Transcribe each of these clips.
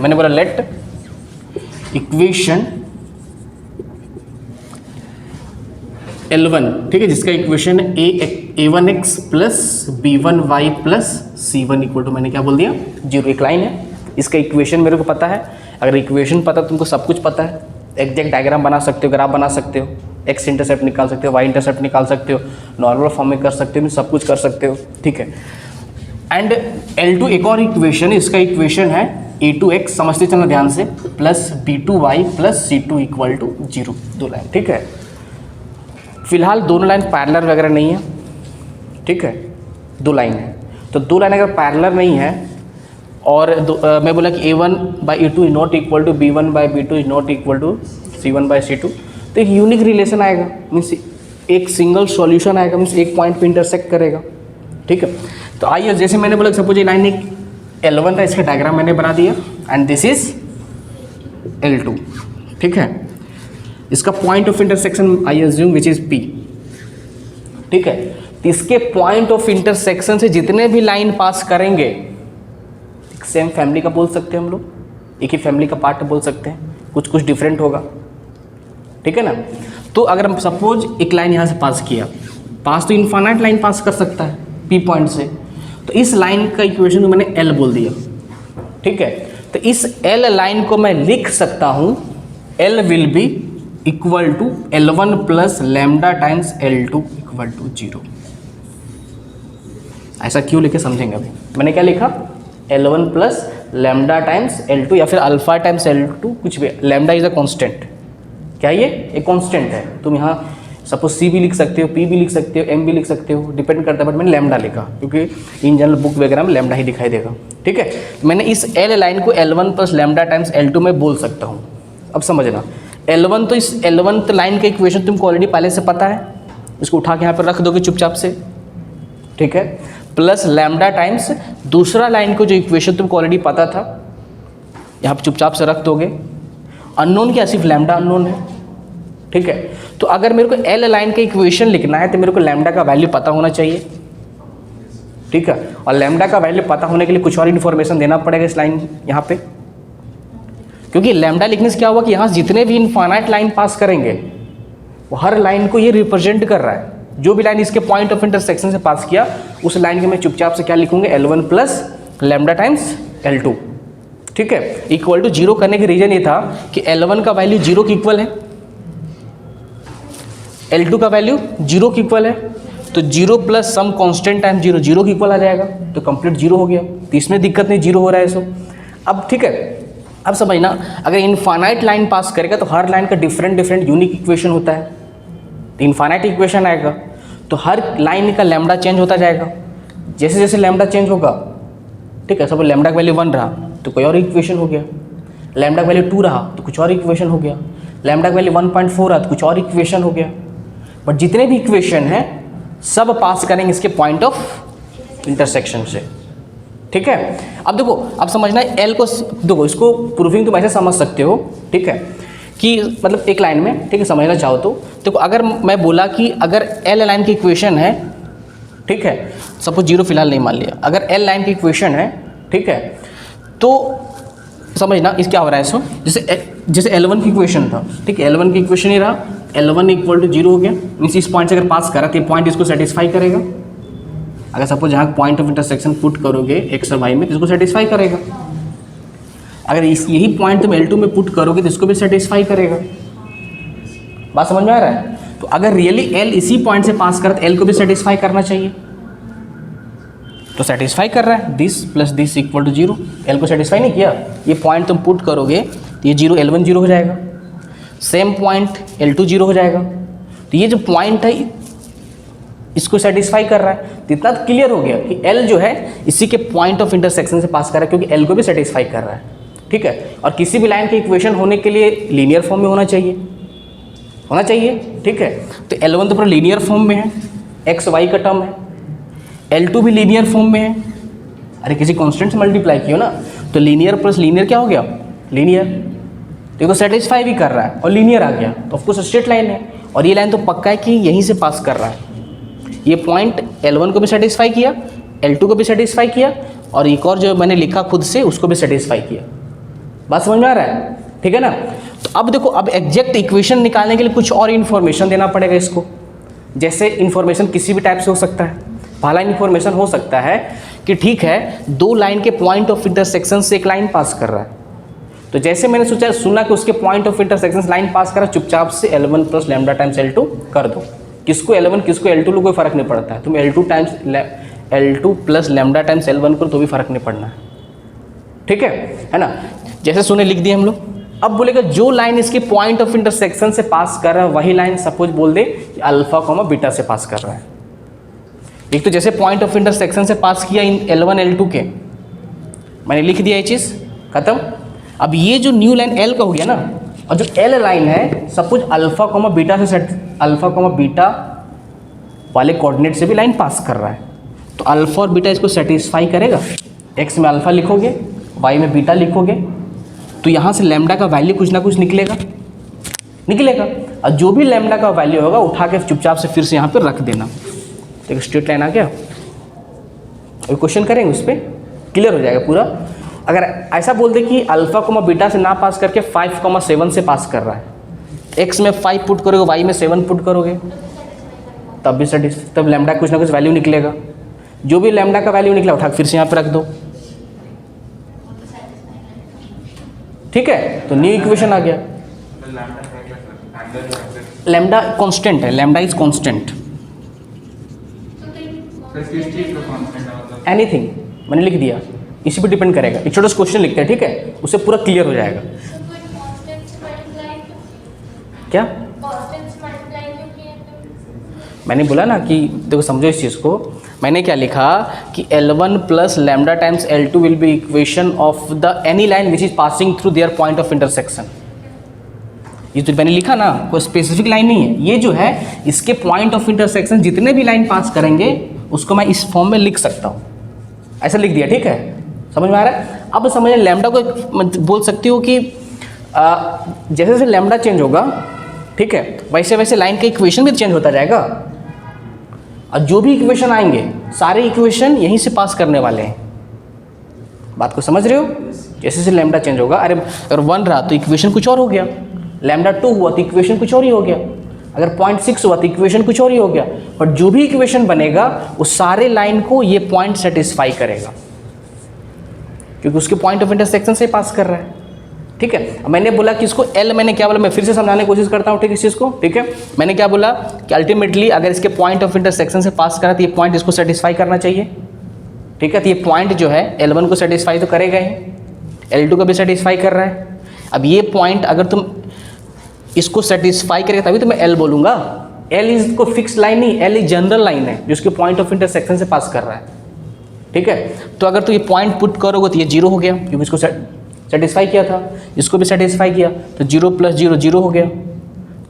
मैंने बोला let equation L1, ठीक है, जिसका equation a1x plus b1y plus c1 equal to, मैंने क्या बोल दिया, 0। एक लाइन है, इसका इक्वेशन मेरे को पता है। अगर इक्वेशन पता तुमको सब कुछ पता है, एग्जैक्ट डायग्राम बना सकते हो, ग्राफ बना सकते हो, एक्स इंटरसेप्ट निकाल सकते हो, वाई इंटरसेप्ट निकाल सकते हो, नॉर्मल फॉर्म में कर सकते हो, सब कुछ कर सकते हो, ठीक है। एंड L2 एक और इक्वेशन है, इसका इक्वेशन है a2x, समझते चलना ध्यान से, plus b2y plus c2 equal to 0, 2 line, ठीक है। फिलहाल दोनों लाइन पैरेलल वगैरह नहीं है, ठीक है, 2 लाइन है। तो 2 लाइन अगर पैरेलल नहीं है और मैं बोला कि a1/a2 is not equal to b1/b2 is not equal to c1/c2, तो एक यूनिक रिलेशन आएगा, मीन्स एक सिंगल सॉल्यूशन आएगा, मीन्स एक पॉइंट पे इंटरसेक्ट करेगा, ठीक है। तो आइए, जैसे मैंने बोला सपोज ये लाइन एक L1 था, इसका डायग्राम मैंने बना दिया, एंड दिस इज L2, ठीक है। इसका point of intersection I assume which is P, ठीक है। तो इसके पॉइंट ऑफ इंटरसेक्शन से जितने भी लाइन पास करेंगे, एक सेम फैमिली का बोल सकते हैं हम लोग, एक ही फैमिली का पार्ट बोल सकते हैं, कुछ कुछ डिफरेंट होगा, ठीक है ना। तो अगर हम सपोज एक लाइन यहाँ से पास किया, पास तो इनफाइनाइट लाइन पास कर सकता है P पॉइंट से, तो इस लाइन का इक्वेशन को मैंने L बोल दिया, ठीक है। तो इस L लाइन को मैं लिख सकता हूँ, L will be equal to L1 plus lambda times L2 equal to 0। ऐसा क्यों लिखे समझेंगे अभी। मैंने क्या लिखा, L1 plus lambda times L2 या फिर अल्फा टाइम्स L2, कुछ भी, लैम्डा इज अ कांस्टेंट। क्या ये एक कांस्टेंट है, तुम यहाँ सपोज C भी लिख सकते हो, P भी लिख सकते हो, M भी लिख सकते हो, डिपेंड करता है, बट मैंने लैम्डा लिखा क्योंकि इन जनरल बुक वगैरह में लैम्डा ही दिखाई देगा, ठीक है। मैंने इस L लाइन को L1 plus lambda times L2 में बोल सकता हूँ। अब समझना, L1 तो इस L1 लाइन का इक्वेशन तुमको ऑलरेडी पहले से पता है, इसको उठा के यहाँ पर रख दोगे चुपचाप से, ठीक है, प्लस लैम्डा टाइम्स दूसरा लाइन को जो इक्वेशन तुमको ऑलरेडी पता था, यहाँ पर चुपचाप से रख दोगे। अननोन क्या, सिर्फ लैम्डा अननोन है, ठीक है। तो अगर मेरे को L लाइन का इक्वेशन लिखना है तो मेरे को लैम्डा का वैल्यू पता होना चाहिए, ठीक है। और लैम्डा का वैल्यू पता होने के लिए कुछ और इन्फॉर्मेशन देना पड़ेगा इस लाइन यहाँ पे, क्योंकि लैम्डा लिखने से क्या हुआ कि यहाँ जितने भी इनफाइनाइट लाइन पास करेंगे वो हर लाइन को ये रिप्रेजेंट कर रहा है। जो भी लाइन इसके पॉइंट ऑफ इंटरसेक्शन से पास किया उस लाइन के मैं चुपचाप से क्या लिखूंगा, L1 plus lambda times L2, ठीक है, इक्वल टू 0 करने की रीजन ये था कि L1 का वैल्यू 0 की इक्वल है, L2 का वैल्यू 0 की इक्वल है, तो 0 प्लस सम कांस्टेंट टाइम 0, 0 की इक्वल आ जाएगा, तो कंप्लीट 0 हो गया। तो इसमें दिक्कत नहीं, 0 हो रहा है सो। अब ठीक है, अब समझना, अगर इनफाइनाइट लाइन पास करेगा तो हर लाइन का डिफरेंट यूनिक इक्वेशन होता है। तो इनफाइनाइट इक्वेशन आएगा तो हर लाइन का लैम्डा चेंज होता जाएगा, जैसे जैसे लैम्डा चेंज होगा, ठीक है। सब लैम्डा का वैल्यू 1 रहा तो कोई और इक्वेशन हो गया, लैम्डा का वैल्यू 2 रहा तो कुछ और इक्वेशन हो गया, लैम्डा का वैल्यू 1.4 रहा तो कुछ और इक्वेशन हो गया। बट जितने भी इक्वेशन हैं सब पास करेंगे इसके पॉइंट ऑफ इंटरसेक्शन से, ठीक है। अब देखो, अब समझना है L को, देखो इसको प्रूफिंग तुम ऐसे समझ सकते हो, ठीक है, कि मतलब एक लाइन में, ठीक है, समझना चाहो तो देखो, अगर मैं बोला कि अगर L लाइन की इक्वेशन है, ठीक है, सपोज 0 फिलहाल नहीं मान लिया, अगर L लाइन की इक्वेशन है, ठीक है, तो समझना इस क्या हो रहा है, सो जैसे L1 की इक्वेशन था, ठीक है, L1 की इक्वेशन ही रहा, L1 इक्वल टू 0 हो गया, मीन्स इस पॉइंट से अगर पास करा तो पॉइंट इसको सेटिस्फाई करेगा। अगर सपोज यहाँ पॉइंट ऑफ इंटरसेक्शन पुट करोगे एक्स और वाई में तो इसको सेटिस्फाई करेगा। अगर यही पॉइंट तुम L2 में पुट करोगे तो इसको भी सेटिस्फाई करेगा। बात समझ में आ रहा है? तो अगर रियली L इसी पॉइंट से पास करे तो L को भी सेटिस्फाई करना चाहिए, तो सेटिस्फाई कर रहा है, this plus this equal to 0। L को सेटिस्फाई नहीं किया, ये पॉइंट तुम पुट करोगे तो ये 0, L1 0 हो जाएगा, सेम पॉइंट L2 0 हो जाएगा। तो ये जो पॉइंट है इसको सेटिस्फाई कर रहा है, तो इतना क्लियर हो गया कि L जो है इसी के पॉइंट ऑफ इंटरसेक्शन से पास कर रहा है, क्योंकि L को भी सेटिस्फाई कर रहा है, ठीक है। और किसी भी लाइन के इक्वेशन होने के लिए लीनियर फॉर्म में होना चाहिए, ठीक है। तो L1 तो पूरा लीनियर फॉर्म में है, एक्स वाई का टर्म है, L2 भी लीनियर फॉर्म में है, अरे किसी कांस्टेंट से मल्टीप्लाई किया ना, तो लीनियर प्लस लीनियर क्या हो गया, लीनियर। देखो सेटिस्फाई भी कर रहा है और लीनियर आ गया, तो ऑफकोर्स स्ट्रेट लाइन है, और ये लाइन तो पक्का है कि यहीं से पास कर रहा है। ये पॉइंट L1 को भी सेटिस्फाई किया, L2 को भी सेटिस्फाई किया, और एक और जो मैंने लिखा खुद से उसको भी सेटिस्फाई किया। बात समझ में आ रहा है, ठीक है ना। तो अब देखो, अब एग्जैक्ट इक्वेशन निकालने के लिए कुछ और इन्फॉर्मेशन देना पड़ेगा इसको। जैसे इन्फॉर्मेशन किसी भी टाइप से हो सकता है। पहला इन्फॉर्मेशन हो सकता है कि ठीक है, दो लाइन के पॉइंट ऑफ इंटरसेक्शन से एक लाइन पास कर रहा है, तो जैसे मैंने सुना कि उसके पॉइंट ऑफ इंटरसेक्शन से लाइन पास कर रहा है, चुपचाप से L1 plus lambda times L2 कर दो। किसको L1 किसको L2 लो, कोई फर्क नहीं पड़ता है। तुम L2 plus lambda times L1 करो तो भी फर्क नहीं पड़ना है, ठीक है ना। जैसे सुने लिख दिए हम लोग। अब बोलेगा जो लाइन इसके पॉइंट ऑफ इंटरसेक्शन से पास कर रहा है वही लाइन सपोज बोल दे कि अल्फा कॉमा बीटा से पास कर रहा है। एक तो जैसे पॉइंट ऑफ इंटरसेक्शन से पास किया इन L1 L2 के, मैंने लिख दिया ये चीज़, खत्म। अब ये जो न्यू लाइन L का हो गया ना, और जो L लाइन है सपोज अल्फा कॉमा बीटा से अल्फा कॉमा बीटा वाले कोऑर्डिनेट से भी लाइन पास कर रहा है, तो अल्फा और बीटा इसको सेटिस्फाई करेगा। x में अल्फा लिखोगे, y में बीटा लिखोगे, तो यहाँ से लैम्डा का वैल्यू कुछ ना कुछ निकलेगा। और जो भी लैम्डा का वैल्यू होगा उठा के चुपचाप से फिर से यहाँ पर रख देना। तो एक स्ट्रेट लाइन आ गया। और क्वेश्चन करेंगे उस पर, क्लियर हो जाएगा पूरा। अगर ऐसा बोल दे कि अल्फा कॉमा बीटा से ना पास करके 5,7 से पास कर रहा है, x में 5 पुट करोगे, y में 7 पुट करोगे, तब लैम्डा कुछ ना कुछ वैल्यू निकलेगा। जो भी लैम्डा का वैल्यू निकला उठा फिर से यहाँ पे रख दो, ठीक है। तो न्यू इक्वेशन आ गया। लैम्डा कांस्टेंट है, लैम्डा इज कांस्टेंट। एनीथिंग मैंने लिख दिया, इसी पे डिपेंड करेगा। एक छोटा सा क्वेश्चन लिखते हैं, ठीक है, उससे पूरा क्लियर हो जाएगा। क्या मैंने बोला ना कि देखो समझो इस चीज़ को। मैंने क्या लिखा कि L1 plus lambda times L2 will be equation of the any line which is passing through their point of intersection. ये तो मैंने लिखा ना, कोई स्पेसिफिक लाइन नहीं है। ये जो है इसके पॉइंट ऑफ इंटरसेक्शन जितने भी लाइन पास करेंगे उसको मैं इस फॉर्म में लिख सकता हूँ, ऐसा लिख दिया, ठीक है। समझ में आ रहा है। अब समझिए लैम्डा को बोल सकती हो कि जैसे जैसे लैम्डा चेंज होगा, ठीक है, वैसे वैसे लाइन का इक्वेशन भी चेंज होता जाएगा। और जो भी इक्वेशन आएंगे सारे इक्वेशन यहीं से पास करने वाले हैं। बात को समझ रहे हो। जैसे जैसे लैम्डा चेंज होगा, अरे अगर 1 रहा तो इक्वेशन कुछ और हो गया, लैम्डा 2 हुआ तो इक्वेशन कुछ और ही हो गया, अगर 0.6 हुआ तो इक्वेशन कुछ और ही हो गया। बट जो भी इक्वेशन बनेगा वो सारे लाइन को ये पॉइंट सेटिस्फाई करेगा, क्योंकि उसके पॉइंट ऑफ इंटरसेक्शन से पास कर रहा है, ठीक है। मैंने बोला कि इसको L, मैंने क्या बोला, मैं फिर से समझाने की कोशिश करता हूँ, ठीक है, इस चीज़ को, ठीक है। मैंने क्या बोला कि अल्टीमेटली अगर इसके पॉइंट ऑफ इंटरसेक्शन से पास करा तो ये पॉइंट इसको सेटिस्फाई करना चाहिए, ठीक है। तो ये पॉइंट जो है L1 को सेटिस्फाई तो करेगा ही, L2 को भी सेटिस्फाई कर रहा है। अब ये पॉइंट अगर तुम इसको सेटिस्फाई करेगा तभी तो मैं L बोलूँगा। L इज को फिक्स लाइन नहीं, L इज जनरल लाइन है जो इसके पॉइंट ऑफ इंटरसेक्शन से पास कर रहा है, ठीक है। तो अगर तो ये पॉइंट पुट करोगे तो ये 0 हो गया, क्योंकि इसको सेटिस्फाई किया था, इसको भी सेटिस्फाई किया, तो 0 + 0 0 हो गया।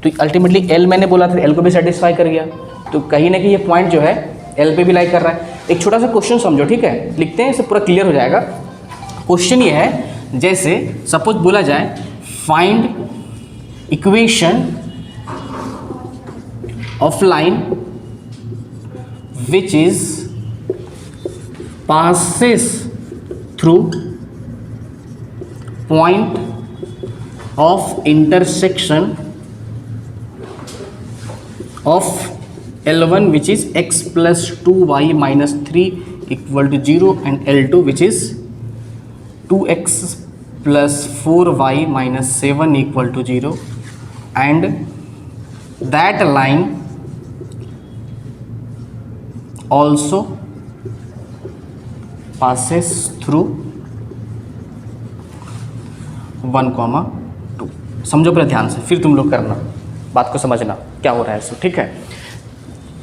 तो अल्टीमेटली L मैंने बोला था, L को भी सेटिस्फाई कर गया। तो कहीं ना कहीं ये पॉइंट जो है L पे भी लाई कर रहा है। एक छोटा सा क्वेश्चन समझो, ठीक है, लिखते हैं, इससे पूरा क्लियर हो जाएगा। क्वेश्चन ये है, जैसे सपोज बोला जाए find equation of line which is passes through point of intersection of L1 which is x plus 2y minus 3 equal to 0 and L2 which is 2x plus 4y minus 7 equal to 0 and that line also passes through 1,2। समझो पूरा ध्यान से, फिर तुम लोग करना, बात को समझना क्या हो रहा है इसमें, ठीक है।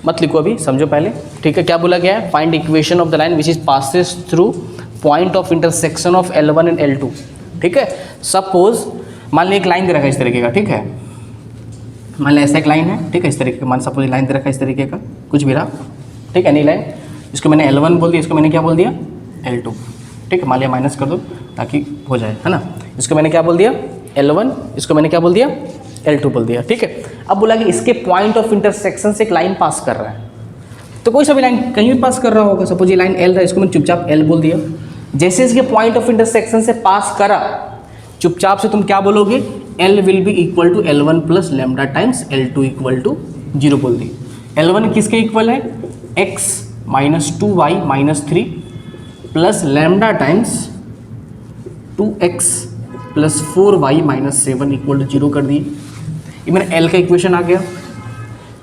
मत लिखो अभी, समझो पहले, ठीक है। क्या बोला गया है, find equation of the line which is passes through point of intersection of L1 and L2, ठीक है। सपोज मान ली एक लाइन दे रखा है इस तरीके का, ठीक है, मान ली ऐसा एक लाइन है, ठीक है, इस तरीके का, मान सपोज लाइन दे रखा है इस तरीके का, कुछ भी रहा, ठीक है, नहीं लाइन, इसको मैंने L1 बोल दिया, इसको मैंने क्या बोल दिया, L2, ठीक है, मान लिया माइनस कर दो ताकि हो जाए, है ना। इसको मैंने क्या बोल दिया, L1, इसको मैंने क्या बोल दिया, L2 बोल दिया, ठीक है। अब बोला कि इसके पॉइंट ऑफ इंटरसेक्शन से एक लाइन पास कर रहा है, तो कोई सा भी लाइन कहीं भी पास कर रहा होगा। सपोज ये लाइन L था, इसको मैंने चुपचाप L बोल दिया। जैसे इसके पॉइंट ऑफ इंटरसेक्शन से पास करा, चुपचाप से तुम क्या बोलोगे, L will be equal to L1 plus lambda times L2 equal to 0 बोल दी। L1 किसके इक्वल है, x minus 2y minus 3 plus lambda times 2x plus 4y minus 7 equal to 0 कर दी। ये मेरा L का इक्वेशन आ गया।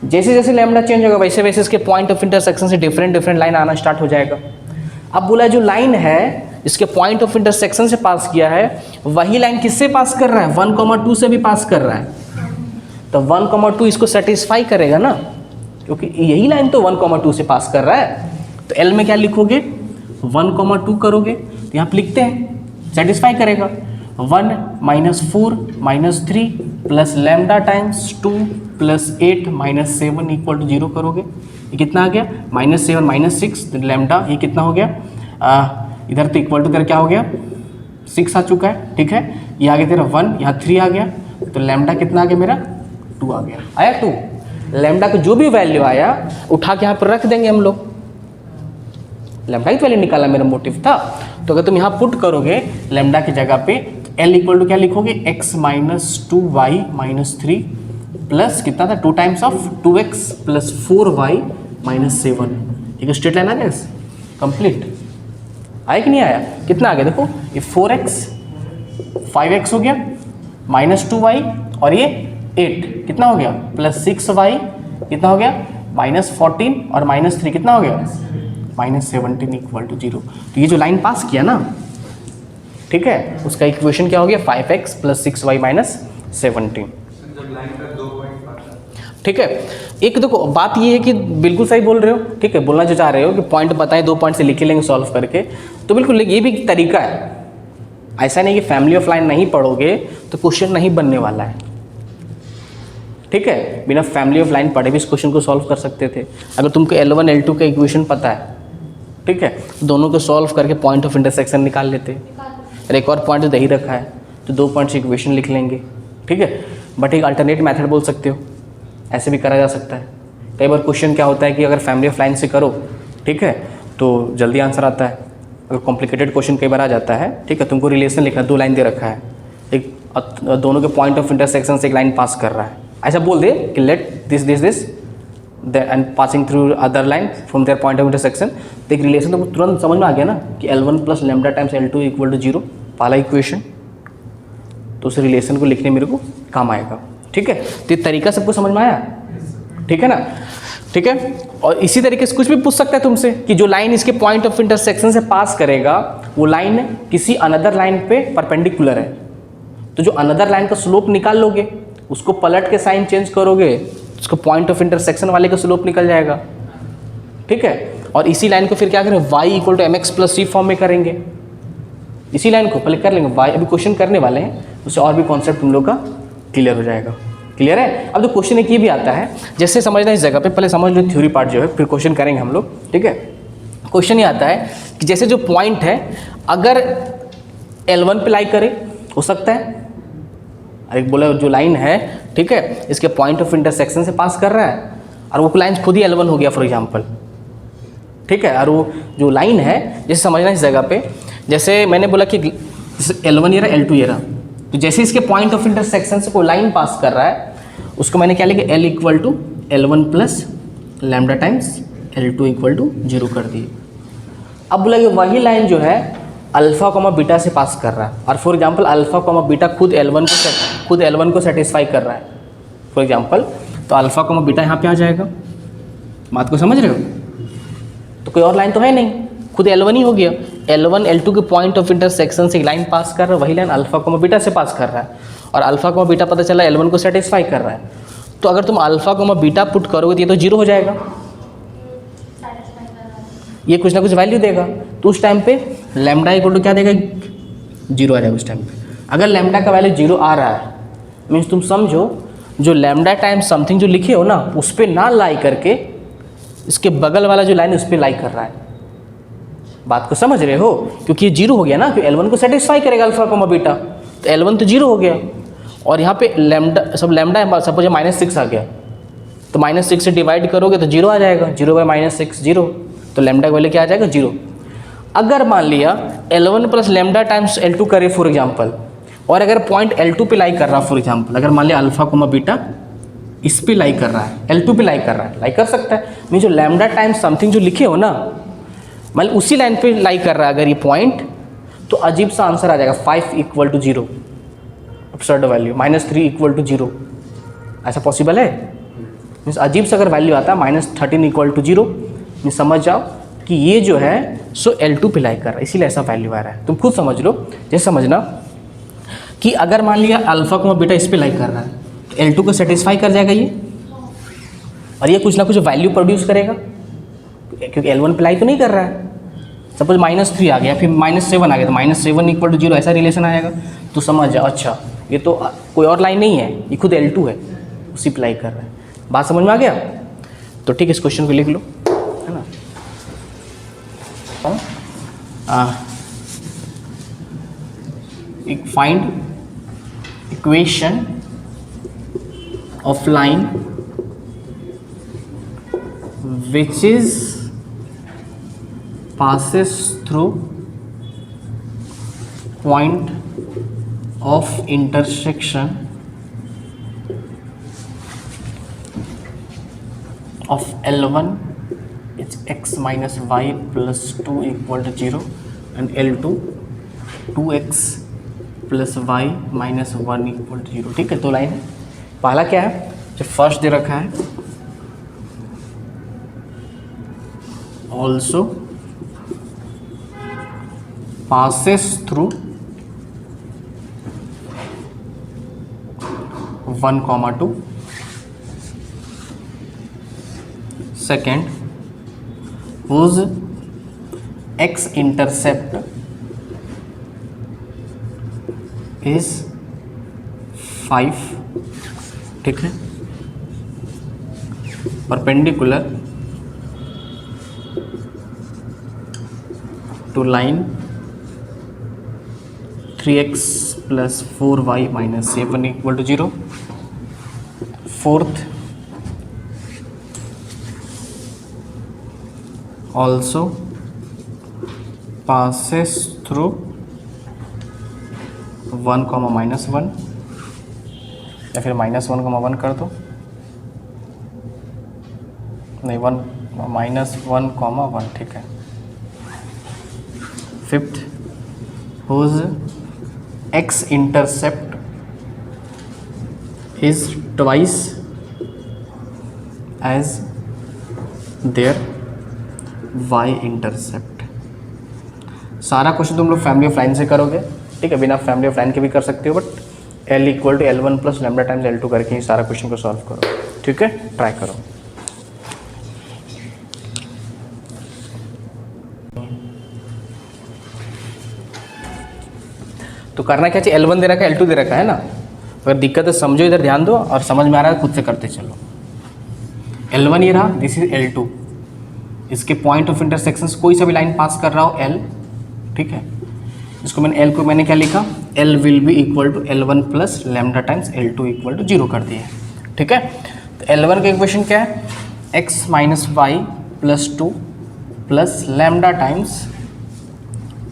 जैसे जैसे लैम्डा चेंज होगा वैसे वैसे इसके पॉइंट ऑफ इंटरसेक्शन से डिफरेंट डिफरेंट लाइन आना स्टार्ट हो जाएगा। अब बोला जो लाइन है इसके पॉइंट ऑफ इंटरसेक्शन से पास किया है वही लाइन किससे पास कर रहा है, 1,2 से भी पास कर रहा है। तो 1,2 इसको सेटिस्फाई करेगा ना, क्योंकि यही लाइन तो 1,2 से पास कर रहा है। तो एल में क्या लिखोगे, 1,2 करोगे तो यहाँ पे लिखते हैं सेटिस्फाई करेगा। 1 minus 4 minus 3 plus lambda times 2 plus 8 minus 7 equal to 0 करोगे। ये कितना आ गया, -7 -6 तो लैम्डा ये कितना हो गया, इधर तो इक्वल टू इधर क्या हो गया 6 आ चुका है, ठीक है। ये आगे तेरा 1, यहाँ 3 आ गया, तो लैम्डा कितना आ गया मेरा 2 आ गया। आया 2, लैम्डा का जो भी वैल्यू आया उठा के यहाँ पर रख देंगे हम लोग। लैम्डा की वैल्यू निकाला मेरा मोटिव था, तो अगर तुम यहाँ पुट करोगे लैम्डा की जगह पे एल इक्वल टू क्या लिखोगे, x minus 2y minus 3 plus कितना था 2 times of 2x plus 4y minus 7। एक स्ट्रेट लाइन आ गया कंप्लीट। आया कि नहीं आया, कितना आ गया देखो, ये 4x 5x हो गया माइनस 2y और ये 8 कितना हो गया प्लस 6y कितना हो गया माइनस 14 और माइनस 3 कितना हो गया माइनस 17 इक्वल टू 0। तो ये जो लाइन पास किया ना, ठीक है, उसका इक्वेशन क्या हो गया 5x प्लस 6y माइनस 17। ठीक है, एक देखो बात ये है कि बिल्कुल सही बोल रहे हो, ठीक है, बोलना जो चाह रहे हो कि पॉइंट बताएं 2 पॉइंट से लिख लेंगे सॉल्व करके, तो बिल्कुल ये भी एक तरीका है। ऐसा नहीं कि फैमिली ऑफ लाइन नहीं पढ़ोगे तो क्वेश्चन नहीं बनने वाला है, ठीक है। बिना फैमिली ऑफ लाइन पढ़े भी इस क्वेश्चन को सॉल्व कर सकते थे। अगर तुमको L1 L2 का इक्वेशन पता है, ठीक है, दोनों को सॉल्व करके पॉइंट ऑफ इंटरसेक्शन निकाल लेते। और एक और पॉइंट तो दे ही रखा है तो 2 पॉइंट से इक्वेशन लिख लेंगे, ठीक है। बट एक अल्टरनेट मेथड बोल सकते हो, ऐसे भी करा जा सकता है। कई बार क्वेश्चन क्या होता है कि अगर फैमिली ऑफ लाइन से करो, ठीक है, तो जल्दी आंसर आता है। अगर कॉम्प्लिकेटेड क्वेश्चन कई बार आ जाता है, ठीक है, तुमको रिलेशन लिखना, 2 लाइन दे रखा है, एक दोनों के पॉइंट ऑफ इंटरसेक्शन से एक लाइन पास कर रहा है, ऐसा बोल दे कि let this and passing through other line from their point of intersection, तो एक रिलेशन तो तुरंत समझ में आ गया ना कि L1 plus lambda times L2 equal to 0 पहला इक्वेशन। तो उस रिलेशन को लिखने मेरे को काम आएगा, ठीक है। तो ये तरीका सबको समझ में आया, ठीक है ना, ठीक है। और इसी तरीके से कुछ भी पूछ सकता है तुमसे कि जो लाइन इसके पॉइंट ऑफ इंटरसेक्शन से पास करेगा वो लाइन किसी अनदर लाइन पे परपेंडिकुलर है, तो जो अनदर लाइन का स्लोप निकाल लोगे, उसको पलट के साइन चेंज करोगे, उसको पॉइंट ऑफ इंटरसेक्शन वाले का स्लोप निकल जाएगा, ठीक है। और इसी लाइन को फिर क्या करें, y equal to mx plus c form में करेंगे। इसी लाइन को पहले कर लेंगे y, अभी क्वेश्चन करने वाले हैं, उससे और भी कॉन्सेप्ट तुम लोग का क्लियर हो जाएगा। क्लियर है। अब तो क्वेश्चन एक ये भी आता है, जैसे समझना इस जगह पे, पहले समझ लो थ्योरी पार्ट जो है, फिर क्वेश्चन करेंगे हम लोग, ठीक है। क्वेश्चन ये आता है कि जैसे जो पॉइंट है अगर L1 पे लाई करे, हो सकता है, अरे बोला जो लाइन है, ठीक है, इसके पॉइंट ऑफ इंटरसेक्शन से पास कर रहा है और वो लाइन खुद ही L1 हो गया फॉर एग्जांपल, ठीक है। और वो जो लाइन है, जैसे समझना इस जगह पे, जैसे मैंने बोला कि L1 ये रहा, L2 ये रहा, तो जैसे इसके पॉइंट ऑफ इंटरसेक्शन से कोई लाइन पास कर रहा है, उसको मैंने क्या लिखा, L equal to L1 plus lambda times L2 equal to 0 कर दिए। अब बोला कि वही लाइन जो है अल्फा कॉमा बीटा से पास कर रहा है, और for example alpha comma beta खुद L1 को सेटिस्फाई कर रहा है फॉर एग्जांपल, तो अल्फा कॉमा बीटा यहाँ पे आ जाएगा। बात को समझ रहे हो? तो कोई और लाइन तो है नहीं, खुद L1 ही हो गया। L1 L2 के पॉइंट ऑफ इंटरसेक्शन से एक लाइन पास कर रहा है, वही लाइन अल्फा कॉमा बीटा से पास कर रहा है, और अल्फा कॉमा बीटा पता चला L1 को सेटिस्फाई कर रहा है। तो अगर तुम अल्फा कॉमा बीटा पुट करोगे तो ये तो 0 हो जाएगा, ये कुछ ना कुछ वैल्यू देगा, तो उस टाइम पे लैम्डा इक्वल टू क्या देगा, 0 आ जाएगा उस टाइम पे। अगर लैम्डा का वैल्यू 0 आ रहा है, मीन्स तुम समझो जो लैम्डा टाइम समथिंग जो लिखे हो ना, उस पर ना लाई करके इसके बगल वाला जो लाइन उस पर लाई कर रहा है। बात को समझ रहे हो? क्योंकि ये 0 हो गया ना, क्योंकि L1 को सेटिस्फाई करेगा अल्फा कॉमा बीटा, तो L1 तो 0 हो गया, और यहाँ पे लैम्डा सब लैम्डा है, सपोज -6 आ गया, तो -6 से डिवाइड करोगे तो 0 आ जाएगा, 0 बाई -6 0, तो लैम्डा का वैल्यू क्या आ जाएगा 0। अगर मान लिया L1 plus lambda times L2 करे फॉर एग्जांपल, और अगर पॉइंट L2 पे लाई कर रहा, फॉर एग्जांपल अगर मान लिया अल्फा कोमा बीटा इस पे लाई कर रहा है, L2 पे लाई कर रहा है, लाई कर सकता है, मैं जो लैम्डा टाइम्स समथिंग जो लिखे हो ना, मतलब उसी लाइन पे लाई कर रहा है अगर ये पॉइंट, तो अजीब सा आंसर आ जाएगा 5 = 0, एब्सर्ड वैल्यू, -3 = 0, ऐसा पॉसिबल है? मीन्स अजीब सा अगर वैल्यू आता है -13 = 0, मीन्स समझ जाओ कि ये जो है सो L2 पे लाई कर रहा है, इसीलिए ऐसा वैल्यू आ रहा है। तुम खुद समझ लो, जैसे समझना कि अगर मान लिया अल्फा को बीटा इस पे लाई कर रहा है, तो L2 को सेटिस्फाई कर जाएगा ये, और ये कुछ ना कुछ वैल्यू प्रोड्यूस करेगा, क्योंकि L1 पे लाई तो नहीं कर रहा है। सपोज -3 आ गया, फिर -7 आ गया, तो -7 = 0 ऐसा रिलेशन आएगा, तो समझ जाओ अच्छा ये तो कोई और लाइन नहीं है, ये खुद L2 है, उसी पे लाई कर रहा है। बात समझ में आ गया? तो ठीक है, इस क्वेश्चन को लिख लो, है ना। Find equation of line which is passes through point of intersection of L1 is x minus y plus 2 = 0 and L2 2x plus y minus 1 = 0। ठीक है, दो लाइन है। पहला क्या है, जो फर्स्ट दे रखा है also passes through 1, 2। Second, whose x intercept is 5, ठीक है, perpendicular to line 3x plus 4y minus 7 = 0। Fourth, also passes through 1, -1, या फिर -1, 1 कर दो, नहीं 1, -1, 1, ठीक है। Fifth, whose x intercept is twice as their y intercept। सारा क्वेश्चन तुम लोग फैमिली ऑफ लाइन से करोगे, ठीक है, बिना फैमिली ऑफ लाइन के भी कर सकते हो, but L = L1 + lambda times L2 करके ही सारा क्वेश्चन को सॉल्व करो, ठीक है, ट्राई करो। तो करना क्या चाहिए, L1 दे रखा है, L2 दे रखा है ना, अगर दिक्कत है समझो, इधर ध्यान दो, और समझ में आ रहा है खुद से करते चलो। L1 ये रहा, दिस इज L2, इसके पॉइंट ऑफ इंटरसेक्शन कोई सा भी लाइन पास कर रहा हो L, ठीक है, इसको मैंने L को मैंने क्या लिखा, L will be equal to L1 + lambda times L2 = 0 कर दिए, ठीक है। तो L1 का इक्वेशन क्या है, x minus y plus 2 plus lambda times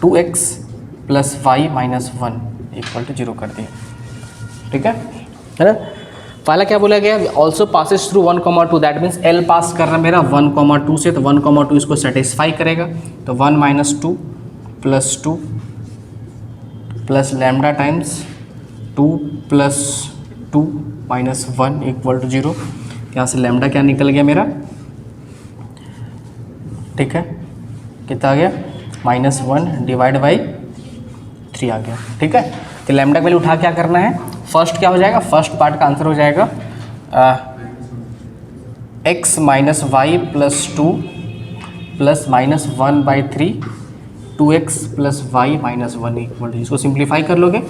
2x plus y minus 1 = 0 कर दिए, ठीक है ना। पहला क्या बोला गया, also passes through 1, 2, that means L पास कर रहा है मेरा 1, 2 से, तो 1, 2 इसको सेटिस्फाई करेगा, तो 1 - 2 + 2 प्लस लैम्डा टाइम्स 2 + 2 - 1 = 0। यहाँ से लैम्डा क्या निकल गया मेरा, ठीक है, कितना आ गया, -1 / 3 आ गया, ठीक है। तो लैम्डा वैल्यू उठा क्या करना है, फर्स्ट क्या हो जाएगा, फर्स्ट पार्ट का आंसर हो जाएगा x - y + 2 + -1/3 2x + y - 1 = इसको सिंप्लीफाई कर लोगे,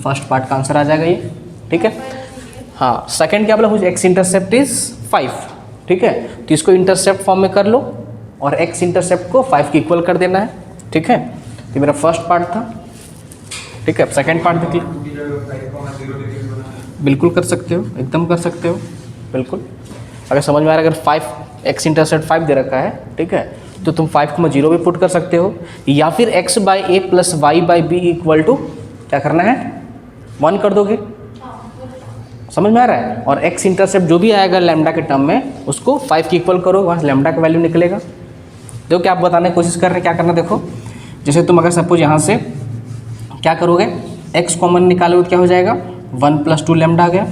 फर्स्ट पार्ट का आंसर आ जाएगा ये, ठीक है। हाँ, सेकंड क्या बोला, हुज x इंटरसेप्ट इज 5, ठीक है, तो इसको इंटरसेप्ट फॉर्म में कर लो और x इंटरसेप्ट को 5 के इक्वल कर देना है, ठीक है। तो मेरा फर्स्ट पार्ट था, ठीक है। सेकंड पार्ट देखिए, बिल्कुल कर सकते हो, एकदम कर सकते हो, बिल्कुल। अगर समझ में आ रहा है, अगर 5 x इंटरसेप्ट 5 दे रखा है, ठीक है, तो तुम 5 0 भी पुट कर सकते हो, या फिर x/a + y/b = क्या करना है, 1 कर दोगे, समझ में आ रहा है। और x इंटरसेप्ट जो भी आएगा लैम्डा के टर्म में उसको 5 की इक्वल करो, वहाँ से लैम्डा का वैल्यू निकलेगा। देखो क्या आप बताने की कोशिश कर रहे हैं, क्या करना देखो। जैसे तुम अगर सपोज यहाँ से क्या करोगे, x कॉमन निकालोगे तो क्या हो जाएगा 1 + 2 लैम्डा आ गया।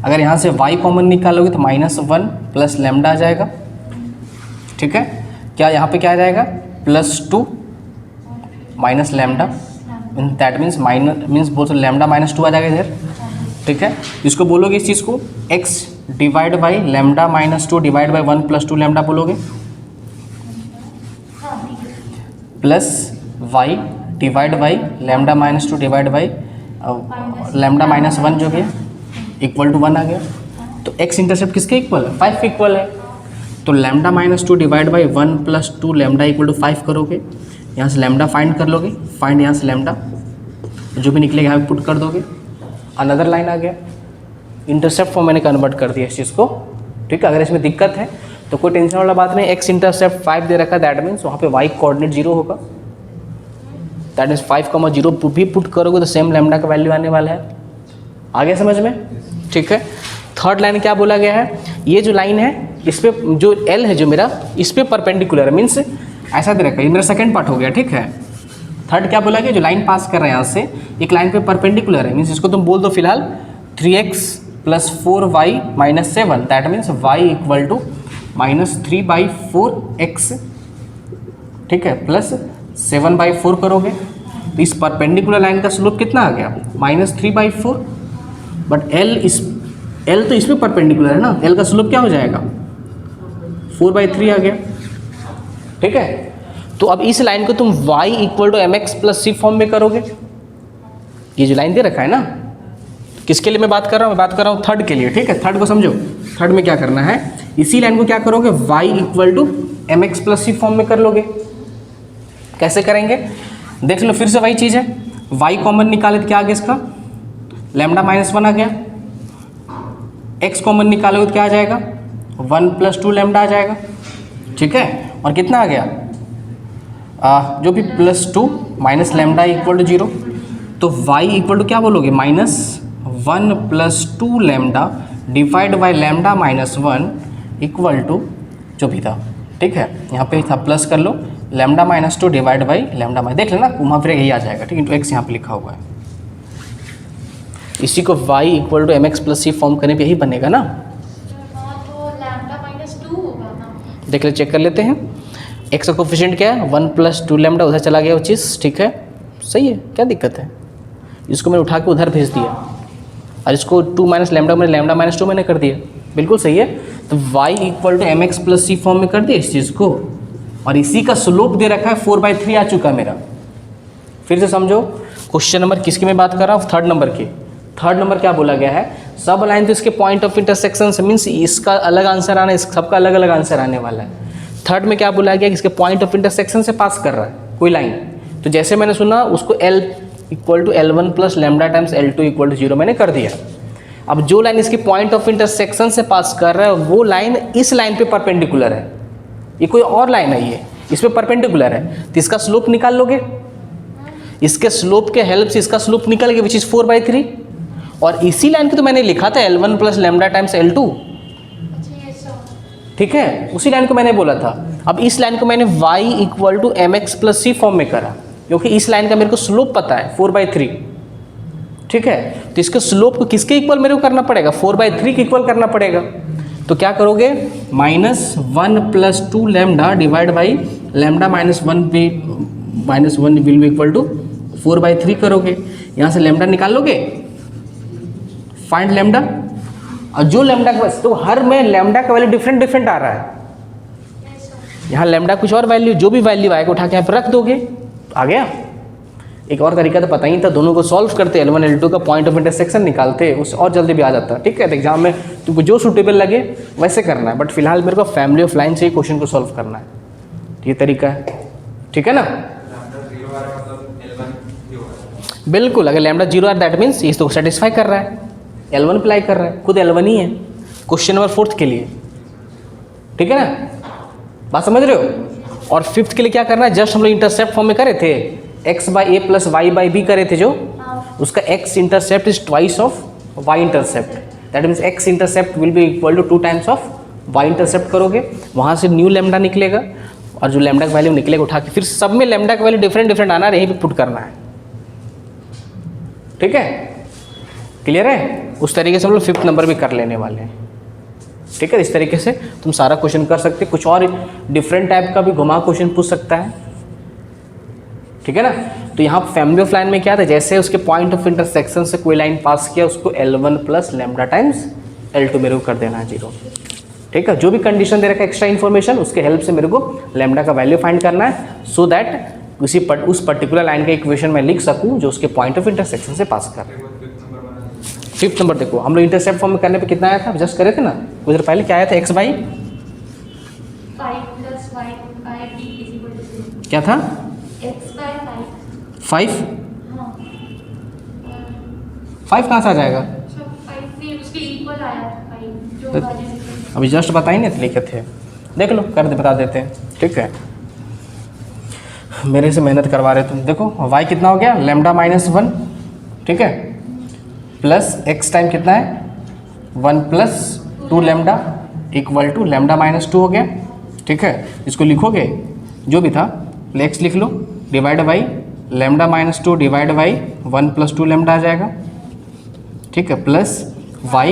अगर यहाँ से y कॉमन निकालोगे तो -1 + लैम्डा आ जाएगा, ठीक है। क्या यहाँ पे क्या आ जाएगा +2 - लैम्डा, दैट मीन्स बोल तो लैम्डा -2 आ जाएगा इधर, ठीक है। इसको बोलोगे इस चीज़ को x divide by lambda -2 divide by 1 + 2 lambda बोलोगे, plus y divide by lambda -2 divide by lambda -1 जो भी इक्वल टू 1 आ गया। तो x इंटरसेप्ट किसके इक्वल है, 5 के इक्वल है। तो lambda -2 divide by 1 + 2 lambda equal to 5 करोगे, यहाँ से लैम्डा फाइंड कर लोगे, फाइंड यहाँ से लैम्डा, जो भी निकलेगा यहाँ पे पुट कर दोगे, अनदर लाइन आ गया। इंटरसेप्ट फॉर्म मैंने कन्वर्ट कर दिया इस चीज़ को, ठीक है। अगर इसमें दिक्कत है तो कोई टेंशन वाला बात नहीं, x इंटरसेप्ट 5 दे रखा है, दैट मीन्स वहाँ पे y कोऑर्डिनेट 0 होगा, दैट मीन्स 5,0 भी पुट करोगे तो सेम लैम्डा का वैल्यू आने वाला है। आगे समझ में, ठीक है। थर्ड लाइन क्या बोला गया है, ये जो लाइन है इस पे जो L है जो मेरा इस पे परपेंडिकुलर है, मीन्स ऐसा दे रखा है, ये मेरा सेकंड पार्ट हो गया, ठीक है। थर्ड क्या बोला गया, जो लाइन पास कर रहा है यहाँ से एक लाइन पे परपेंडिकुलर है, मीन्स इसको तुम बोल दो फिलहाल 3x + 4y - 7, that means y equal to -3/4x, ठीक है, प्लस 7/4 करोगे तो इस परपेंडिकुलर लाइन का स्लोप कितना आ गया -3/4। बट L तो इसमें परपेंडिकुलर है ना, L का स्लोप क्या हो जाएगा 4/3 आ गया, ठीक है। तो अब इस लाइन को तुम y = mx + c फॉर्म में करोगे, ये जो लाइन दे रखा है ना, किसके लिए मैं बात कर रहा हूँ, मैं बात कर रहा हूँ थर्ड के लिए, ठीक है। थर्ड को समझो, थर्ड में क्या करना है, इसी लाइन को क्या करोगे y = mx + c फॉर्म में कर लोगे। कैसे करेंगे देख लो, फिर से वही चीज़ है, y कॉमन निकाले तो क्या आ गया इसका लैम्डा -1 आ गया, x कॉमन निकालोगे तो क्या आ जाएगा 1 + 2 लैम्डा आ जाएगा, ठीक है। और कितना आ गया जो भी +2 - लैम्डा = 0, तो y = क्या बोलोगे -1 + 2 lambda divide by lambda -1 equal to जो भी था, ठीक है। यहाँ पे था प्लस कर लो, लैम्डा -2 डिवाइड बाई लैम्डा देख लेना वहाँ फिर यही आ जाएगा, ठीक है, इंटू x यहाँ पे लिखा हुआ है। इसी को y = mx + c फॉर्म करने पे यही बनेगा ना, तो लैम्डा -2 होगा ना, देख ले, चेक कर लेते हैं। x का कोफिशिएंट क्या है 1 + 2 लैम्डा, उधर चला गया वो चीज़, ठीक है, सही है, क्या दिक्कत है। इसको मैंने उठा के उधर भेज दिया और इसको 2 - लैम्डा मैंने लैम्डा -2 मैंने कर दिया, बिल्कुल सही है। तो y = mx + c फॉर्म में कर दिया इस चीज़ को, और इसी का स्लोप दे रखा है 4/3 आ चुका मेरा। फिर से समझो, क्वेश्चन नंबर किसकी मैं बात कर रहा हूँ, थर्ड नंबर की। थर्ड नंबर क्या बोला गया है, सब लाइन तो इसके पॉइंट ऑफ इंटरसेक्शन से, मीन्स इसका अलग आंसर आना है, इस सबका अलग अलग आंसर आने वाला है। थर्ड में क्या बोला गया कि इसके पॉइंट ऑफ इंटरसेक्शन से पास कर रहा है कोई लाइन, तो जैसे मैंने सुना उसको L = L1 + lambda times L2 = 0 मैंने कर दिया। अब जो लाइन इसकी पॉइंट ऑफ इंटरसेक्शन से पास कर रहा है वो लाइन इस लाइन पे परपेंडिकुलर है, ये कोई और लाइन है, ये इस पर परपेंडिकुलर है, तो इसका स्लोप निकाल लोगे, इसके स्लोप के हेल्प से इसका स्लोप निकल गया विच इज़ 4/3, और इसी लाइन को तो मैंने लिखा था L1 + लैम्डा टाइम्स L2, ठीक है, उसी लाइन को मैंने बोला था। अब इस लाइन को मैंने y = mx + c फॉर्म में करा, क्योंकि इस लाइन का मेरे को स्लोप पता है 4/3, ठीक है। तो इसके स्लोप को किसके इक्वल मेरे को करना पड़ेगा 4/3 के इक्वल करना पड़ेगा। तो क्या करोगे -1 + 2 lambda divide by lambda -1 will be equal to 4/3 करोगे, यहाँ से लैम्डा निकाल लोगे, फाइंड लैम्डा, और जो लैम्डा का तो हर में लैम्डा का वैल्यू डिफरेंट आ रहा है, यहाँ लैम्डा कुछ और वैल्यू, जो भी वैल्यू आएगा उठा के यहाँ पर रख दोगे, आ गया। एक और तरीका तो पता ही था, दोनों को सॉल्व करते, L1 L2 का पॉइंट ऑफ इंटरसेक्शन निकालते, उससे और जल्दी भी आ जाता, ठीक है। तो एग्जाम में तुमको जो सूटेबल लगे वैसे करना है, बट फिलहाल मेरे को फैमिली ऑफ लाइन से ही क्वेश्चन को सॉल्व करना है, ये तरीका है, ठीक है ना। बिल्कुल, अगर लैम्डा 0 है दैट मीन्स इसको सेटिस्फाई कर रहा है, L1 अप्लाई कर रहा है, खुद L1 ही है क्वेश्चन नंबर 4 के लिए, ठीक है ना, बात समझ रहे हो। और 5th के लिए क्या करना है, जस्ट हम लोग इंटरसेप्ट फॉर्म में करे थे, x/a + y/b करे थे जो, उसका x intercept is twice of y intercept, that means x intercept will be equal to 2 times of y intercept करोगे, वहाँ से न्यू लैम्डा निकलेगा और जो लैम्डा का वैल्यू निकलेगा उठा के फिर सब में लैम्डा का वैल्यू डिफरेंट डिफरेंट आना है, यहीं पे पुट करना है। ठीक है, क्लियर है? उस तरीके से हम लोग 5th नंबर भी कर लेने वाले हैं। ठीक है, इस तरीके से तुम सारा क्वेश्चन कर सकते, कुछ और डिफरेंट टाइप का भी घुमा क्वेश्चन पूछ सकता है। ठीक है ना? तो यहाँ फैमिली ऑफ लाइन में क्या था, जैसे उसके पॉइंट ऑफ इंटरसेक्शन से कोई लाइन पास किया उसको L1 plus lambda times L2 मेरे को कर देना है 0। ठीक है, जो भी कंडीशन दे रखा है एक्स्ट्रा इन्फॉर्मेशन उसके हेल्प से मेरे को लैम्डा का वैल्यू फाइंड करना है, सो दैट उस पर्टिकुलर लाइन का इक्वेशन मैं लिख सकूँ जो उसके पॉइंट ऑफ इंटरसेक्शन से पास कर रहा है। 5th नंबर देखो, हम लोग इंटरसेप्ट फॉर्म में करने पे कितना आया था, जस्ट करे थे ना कुछ देर पहले, क्या आया था, x by 5 plus y by t is equal to 0. क्या था, x by 5. 5 हाँ. 5 कहाँ से आ जाएगा, सब 5 भी उसके इक्वल आया 5 जो तो- वाले अभी जस्ट बताई नहीं लिखे थे, देख लो कर दे, बता देते हैं। ठीक है, मेरे से मेहनत करवा रहे तुम। देखो y कितना हो गया, लैम्डा माइनस 1, ठीक है, प्लस x टाइम कितना है 1 plus 2 lambda equal to lambda minus 2 हो गया। ठीक है, इसको लिखोगे जो भी था x लिख लो, divide by lambda minus 2 divide by 1 plus 2 lambda आ जाएगा। ठीक है, plus y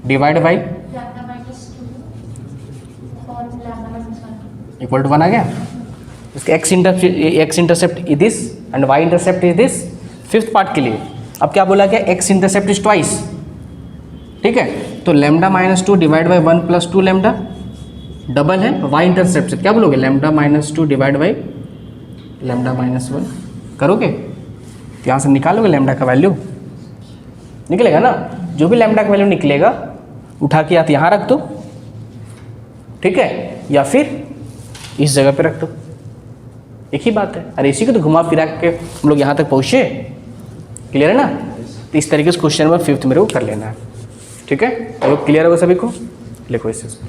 divide by lambda minus 2 और लैम्डा माइनस 1 इक्वल टू 1 आ गया। इसका x intercept is this and y intercept is this. 5th part के लिए अब क्या बोला गया, x इंटरसेप्ट इज ट्वाइस। ठीक है, तो lambda minus 2 divide by 1 plus 2 lambda double है, y इंटरसेप्ट से क्या बोलोगे, lambda minus 2 divide by lambda minus 1 करोगे तो यहाँ से निकालोगे लैम्डा का वैल्यू निकलेगा ना, जो भी लैम्डा का वैल्यू निकलेगा उठा के या तो यहाँ रख दो, ठीक है, या फिर इस जगह पे रख दो, एक ही बात है। अरे इसी को तो घुमा फिरा के हम लोग यहाँ तक पहुँचे, क्लियर है ना? तो इस तरीके से क्वेश्चन नंबर 5th मेरे को कर लेना है। ठीक है, तो क्लियर होगा सभी को, लिखो इस चीज़ को।